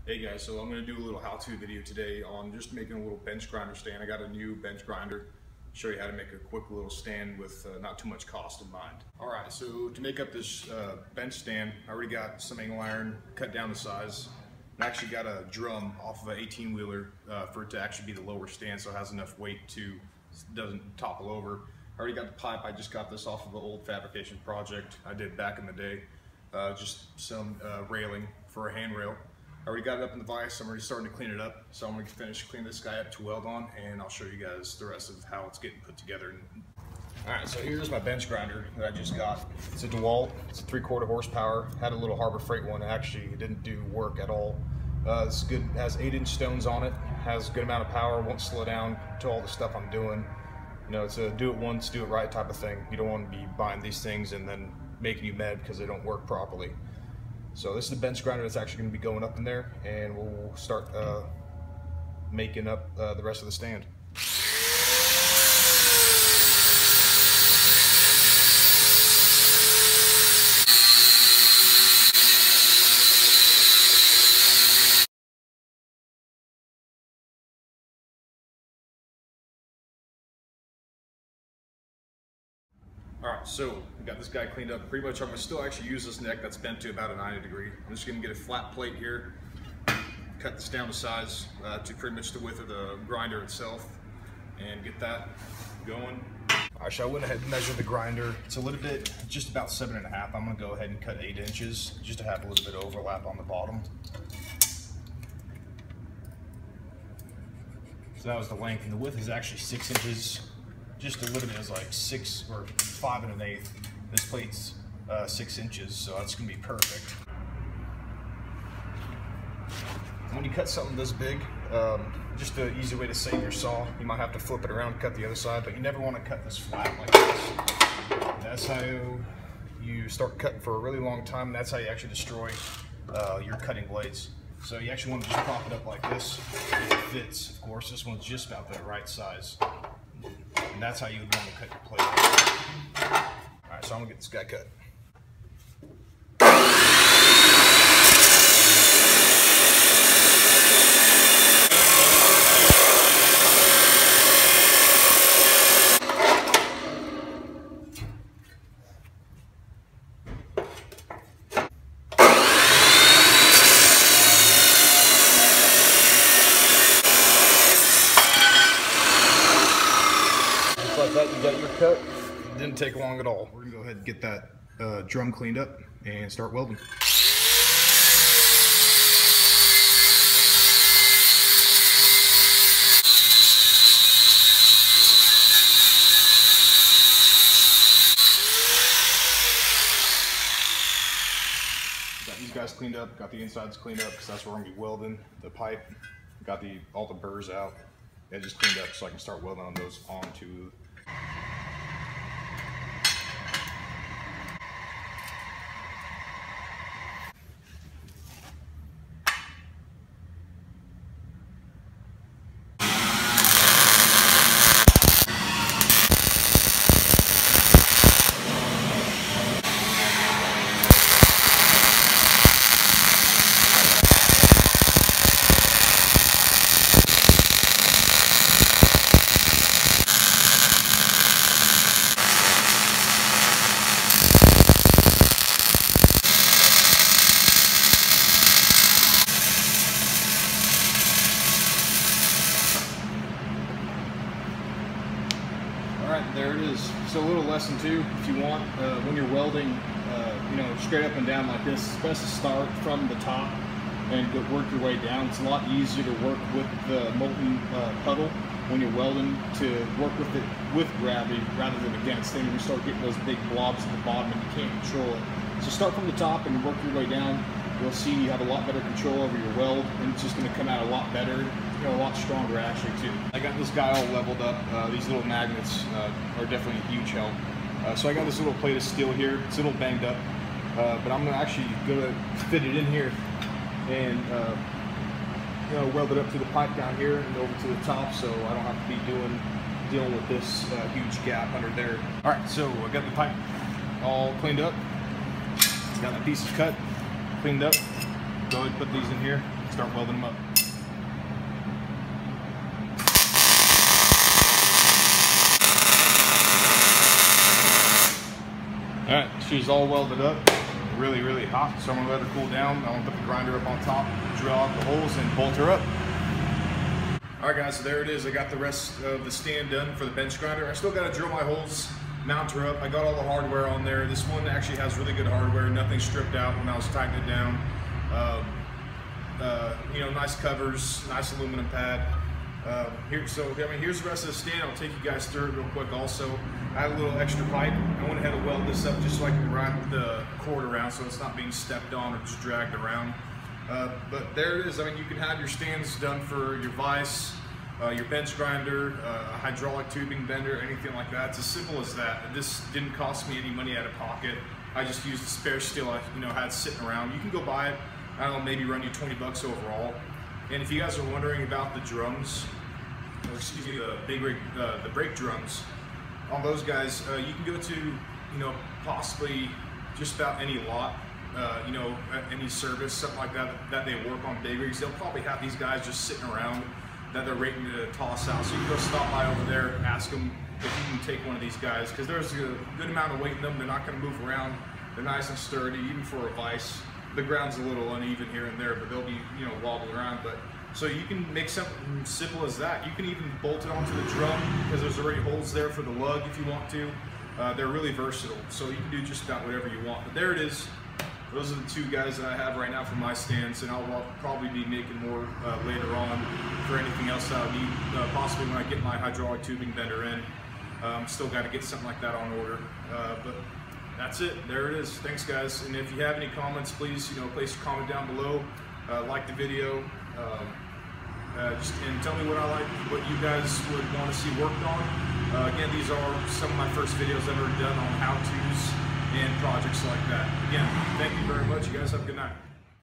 Hey guys, so I'm going to do a little how-to video today on just making a little bench grinder stand. I got a new bench grinder. Show you how to make a quick little stand with not too much cost in mind. Alright, so to make up this bench stand, I already got some angle iron, cut down the size. I actually got a drum off of an 18-wheeler for it to actually be the lower stand, so it has enough weight to doesn't topple over. I already got the pipe. I just got this off of an old fabrication project I did back in the day. Just some railing for a handrail. I already got it up in the vise. I'm already starting to clean it up, so I'm going to finish cleaning this guy up to weld on, and I'll show you guys the rest of how it's getting put together. Alright, so here's my bench grinder that I just got. It's a DeWalt. It's a 3/4 horsepower. Had a little Harbor Freight one. Actually, it didn't do work at all. It's good. It has 8-inch stones on it. Has a good amount of power. Won't slow down to all the stuff I'm doing. You know, it's a do it once, do it right type of thing. You don't want to be buying these things and then making you mad because they don't work properly. So this is the bench grinder that's actually going to be going up in there, and we'll start making up the rest of the stand. Alright, so we got this guy cleaned up. Pretty much I'm going to still actually use this neck that's bent to about a 90 degree. I'm just going to get a flat plate here, cut this down to size to pretty much the width of the grinder itself, and get that going. Alright, so I went ahead and measured the grinder. It's a little bit, just about 7.5. I'm going to go ahead and cut 8 inches just to have a little bit of overlap on the bottom. So that was the length, and the width is actually 6 inches. Just a little bit is like 6 or 5 1/8. This plate's 6 inches, so that's gonna be perfect. When you cut something this big, just an easy way to save your saw, you might have to flip it around and cut the other side, but you never want to cut this flat like this. That's how you start cutting for a really long time, and that's how you actually destroy your cutting blades. So you actually want to just prop it up like this. It fits, of course. This one's just about the right size. And that's how you would want to cut your plate. Alright, so I'm going to get this guy cut. Like that, you got your cut. It didn't take long at all. We're gonna go ahead and get that drum cleaned up and start welding. Got these guys cleaned up, got the insides cleaned up because that's where we're gonna be welding the pipe. Got all the burrs out. I just cleaned up so I can start welding on those onto. Alright, there it is. So a little lesson too, if you want, when you're welding, you know, straight up and down like this, it's best to start from the top and work your way down. It's a lot easier to work with the molten puddle when you're welding, to work with it with gravity rather than against. Then you start getting those big blobs at the bottom and you can't control it. So start from the top and work your way down. You'll see you have a lot better control over your weld, and it's just going to come out a lot better, you know, a lot stronger actually too. I got this guy all leveled up. These little magnets are definitely a huge help. So I got this little plate of steel here. It's a little banged up, but I'm actually going to fit it in here and you know, weld it up to the pipe down here and over to the top, so I don't have to be dealing with this huge gap under there. All right, so I got the pipe all cleaned up. Got my pieces cut, cleaned up. Go ahead and put these in here. start welding them up. Alright, she's all welded up, really, really hot, so I'm going to let her cool down. I'm going to put the grinder up on top, drill out the holes, and bolt her up. Alright guys, so there it is. I got the rest of the stand done for the bench grinder. I still got to drill my holes, mount her up. I got all the hardware on there. This one actually has really good hardware, nothing stripped out when I was tightening it down. You know, nice covers, nice aluminum pad. Here's the rest of the stand. I'll take you guys through it real quick. Also, I had a little extra pipe. I went ahead and welded this up just so I can run the cord around so it's not being stepped on or just dragged around. But there it is. I mean, you can have your stands done for your vise, your bench grinder, a hydraulic tubing bender, anything like that. It's as simple as that. This didn't cost me any money out of pocket. I just used the spare steel I had sitting around. You can go buy it. I don't know, maybe run you 20 bucks overall. And if you guys are wondering about the drums, or excuse me, the brake drums, on those guys, you can go to, possibly just about any lot, any service, something like that, that they work on big rigs. They'll probably have these guys just sitting around that they're waiting to toss out. So you can go stop by over there, ask them if you can take one of these guys, because there's a good amount of weight in them. They're not going to move around. They're nice and sturdy, even for a vise. The ground's a little uneven here and there, but they'll be, wobble around. But so you can make something simple as that. You can even bolt it onto the drum because there's already holes there for the lug if you want to. They're really versatile, so you can do just about whatever you want. But there it is. Those are the two guys that I have right now for my stands, and I'll probably be making more later on for anything else I'll need, possibly when I get my hydraulic tubing bender in. Still got to get something like that on order. But that's it. There it is. Thanks, guys. And if you have any comments, please, place a comment down below. Like the video. And tell me what you guys would want to see worked on. Again, these are some of my first videos I've ever done on how-tos and projects like that. Again, thank you very much. You guys have a good night.